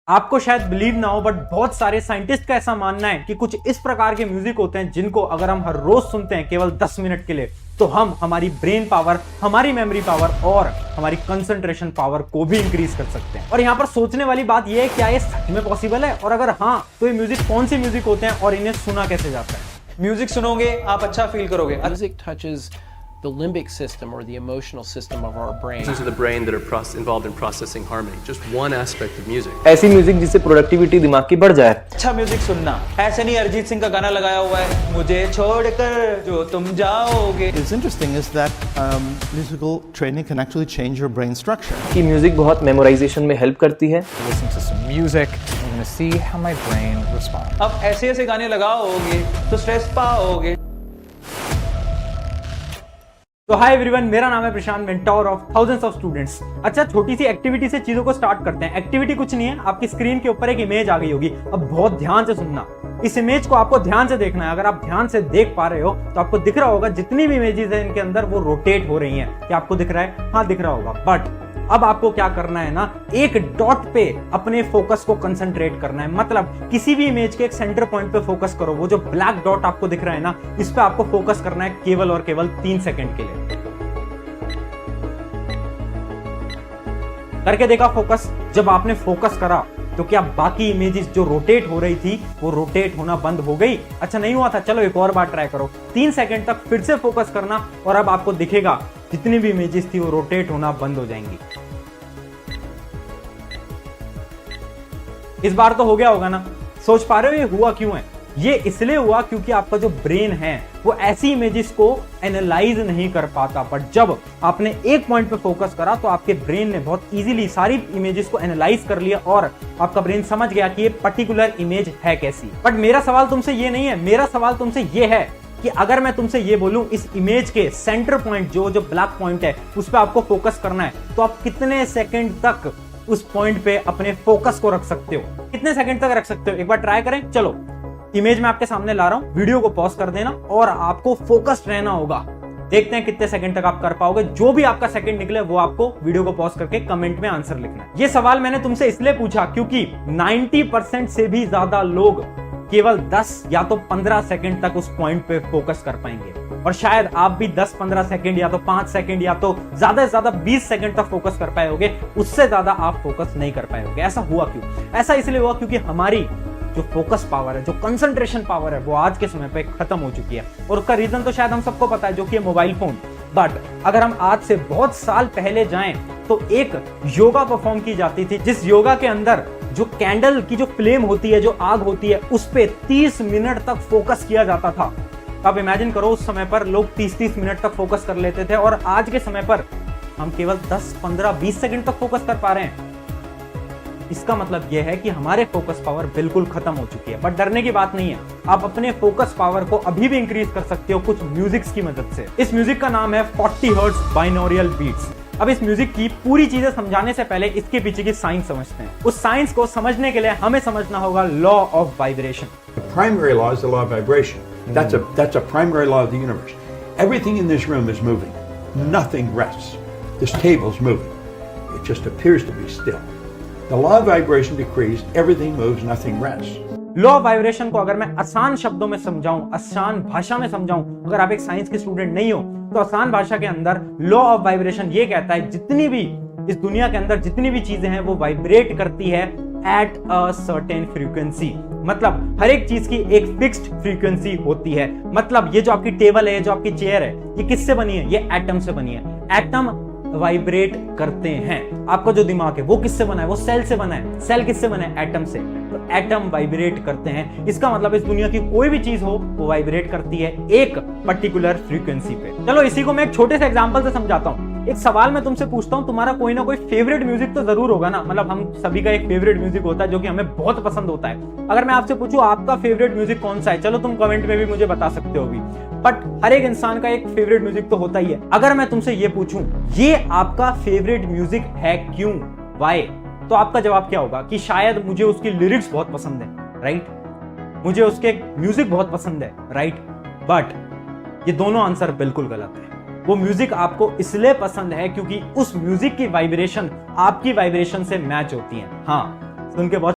आपको शायद बिलीव ना हो बट बहुत सारे साइंटिस्ट का ऐसा मानना है कि कुछ इस प्रकार के म्यूजिक होते हैं जिनको अगर हम हर रोज सुनते हैं केवल 10 मिनट के लिए तो हम हमारी ब्रेन पावर, हमारी मेमोरी पावर और हमारी कंसंट्रेशन पावर को भी इंक्रीज कर सकते हैं। और यहाँ पर सोचने वाली बात यह है क्या ये सच में पॉसिबल है, और अगर हाँ तो ये म्यूजिक कौन से म्यूजिक होते हैं और इन्हें सुना कैसे जाता है। म्यूजिक सुनोगे आप अच्छा फील करोगे। Music touches the limbic system or the emotional system of our brain. Regions of the brain that are involved in processing harmony. Just one aspect of music. ऐसी म्यूजिक जिससे प्रोडक्टिविटी दिमाग की बढ़ जाए। अच्छा म्यूजिक सुनना, ऐसे नहीं अरिजीत सिंह का गाना लगाया हुआ है मुझे छोड़कर जो तुम जाओगे। What's interesting is that musical training can actually change your brain structure. कि म्यूजिक बहुत मेमोराइजेशन में हेल्प करती है। Listen to some music. I'm going to see how my brain responds. अब ऐसे ऐसे गाने लगाओगे तो स्ट्रेस पाओगे। तो हाय एवरीवन, मेरा नाम है Prashant, mentor of thousands of students. अच्छा, छोटी सी एक्टिविटी से चीजों को स्टार्ट करते हैं। एक्टिविटी कुछ नहीं है, आपकी स्क्रीन के ऊपर एक इमेज आ गई होगी। अब बहुत ध्यान से सुनना, इस इमेज को आपको ध्यान से देखना है। अगर आप ध्यान से देख पा रहे हो तो आपको दिख रहा होगा जितनी भी इमेजेस है इनके अंदर वो रोटेट हो रही हैं। क्या आपको दिख रहा है? हाँ दिख रहा होगा। बट अब आपको क्या करना है ना, एक डॉट पे अपने फोकस को कंसंट्रेट करना है। मतलब किसी भी इमेज के एक सेंटर पॉइंट पे फोकस करो। वो जो ब्लैक डॉट आपको दिख रहा है ना, इस पे आपको फोकस करना है केवल और केवल 3 सेकंड के लिए। करके देखा फोकस? जब आपने फोकस करा तो क्या बाकी इमेजेस जो रोटेट हो रही थी वो रोटेट होना बंद हो गई? अच्छा नहीं हुआ था, चलो एक और बार ट्राई करो। 3 सेकंड तक फिर से फोकस करना और अब आपको दिखेगा जितनी भी इमेजेस थी वो रोटेट होना बंद हो जाएंगी। इस बार तो हो गया होगा ना? सोच पा रहे हो ये हुआ क्यों है? ये इसलिए हुआ क्योंकि आपका जो ब्रेन है वो ऐसी इमेजेस को एनालाइज नहीं कर पाता। बट जब आपने एक पॉइंट पे फोकस करा तो आपके ब्रेन ने बहुत इजीली सारी इमेजेस को एनालाइज कर लिया और आपका ब्रेन समझ गया कि ये पर्टिकुलर इमेज है कैसी। बट मेरा सवाल तुमसे ये नहीं है, मेरा सवाल तुमसे ये है कि अगर मैं तुमसे ये बोलूं इस इमेज के सेंटर पॉइंट जो ब्लैक पॉइंट है उस पर आपको फोकस करना है, तो आप कितने सेकेंड तक उस पॉइंट पे अपने फोकस को रख सकते हो? कितने सेकंड तक रख सकते हो? एक बार ट्राई करें। चलो इमेज में आपके सामने ला रहा हूं, वीडियो को पॉज कर देना और आपको फोकस्ड रहना होगा। देखते हैं कितने सेकंड तक आप कर पाओगे। जो भी आपका सेकंड निकले वो आपको वीडियो को पॉज करके कमेंट में आंसर लिखना है। ये सवाल मैंने तुमसे इसलिए पूछा क्योंकि 90% से भी ज्यादा लोग केवल 10 या तो 15 सेकंड तक उस पॉइंट पे फोकस कर पाएंगे, और शायद आप भी 10-15 सेकंड या तो 5 सेकंड या तो ज्यादा से ज्यादा 20 सेकंड तक फोकस कर पाओगे। उससे ज्यादा आप फोकस नहीं कर पाओगे। ऐसा हुआ क्यों? ऐसा इसलिए हुआ क्योंकि हमारी जो फोकस पावर है, जो कंसंट्रेशन पावर है, वो आज के समय पे खत्म हो चुकी है। और उसका रीजन तो शायद हम सबको पता है, जो कि है मोबाइल फोन। बट अगर हम आज से बहुत साल पहले जाएं तो एक योगा परफॉर्म की जाती थी, जिस योगा के अंदर जो कैंडल की जो फ्लेम होती है, जो आग होती है, उस पे 30 मिनट तक फोकस किया जाता था। अब इमेजिन करो उस समय पर लोग 30-30 मिनट तक फोकस कर लेते थे, और आज के समय पर हम केवल 10, 15, 20 सेकंड तक फोकस कर पा रहे हैं। इसका मतलब यह है कि हमारे फोकस पावर बिल्कुल खत्म हो चुकी है। बट डरने की बात नहीं है, आप अपने फोकस पावर को अभी भी इंक्रीज कर सकते हो कुछ म्यूजिक्स की मदद से। इस म्यूजिक का नाम है 40 हर्ट्ज बाइनोरियल बीट्स। अब इस म्यूजिक की पूरी चीजें समझाने से पहले इसके पीछे की साइंस समझते हैं। उस साइंस को समझने के लिए हमें समझना होगा law of vibration. The primary law is the law of vibration. That's a primary law of the universe. Everything in this room is moving. Nothing rests. This table's moving. It just appears to be still. The law of vibration decrees everything moves, nothing rests. Law of vibration को अगर मैं आसान शब्दों में समझाऊं, आसान भाषा में समझाऊं, अगर आप एक साइंस के स्टूडेंट नहीं हो तो आसान भाषा के अंदर लॉ ऑफ वाइब्रेशन ये कहता है जितनी भी इस दुनिया के अंदर जितनी भी चीजें हैं वो वाइब्रेट करती है एट अ सर्टेन फ्रीक्वेंसी। मतलब हर एक चीज की एक फिक्स्ड फ्रीक्वेंसी होती है। मतलब ये जो आपकी टेबल है, ये जो आपकी चेयर है, ये किससे बनी है? ये एटम से बनी है। एटम वाइब्रेट करते हैं। आपका जो दिमाग है वो किससे बना है? वो सेल से बना है। सेल किससे बना है? एटम से। तो एटम वाइब्रेट करते हैं। इसका मतलब इस दुनिया की कोई भी चीज हो वो वाइब्रेट करती है एक पर्टिकुलर फ्रीक्वेंसी पे। चलो इसी को मैं एक छोटे से एग्जांपल से समझाता हूं। एक सवाल मैं तुमसे पूछता हूं, तुम्हारा कोई ना कोई फेवरेट म्यूजिक तो जरूर होगा ना। मतलब हम सभी का एक फेवरेट म्यूजिक होता है जो कि हमें बहुत पसंद होता है। अगर मैं आपसे पूछूं आपका फेवरेट म्यूजिक कौन सा है, चलो तुम कमेंट में भी मुझे बता सकते हो भी। बट हर एक इंसान का एक फेवरेट म्यूजिक तो होता ही है। अगर मैं तुमसे ये पूछूं ये आपका फेवरेट म्यूजिक है क्यों, व्हाई, तो आपका जवाब क्या होगा? कि शायद मुझे उसकी लिरिक्स बहुत पसंद है, राइट? मुझे उसके म्यूजिक बहुत पसंद है, राइट? बट ये दोनों आंसर बिल्कुल गलत है। वो म्यूजिक आपको इसलिए पसंद है क्योंकि उस म्यूजिक की वाइब्रेशन आपकी वाइब्रेशन से मैच होती है। हाँ, सुन के बहुत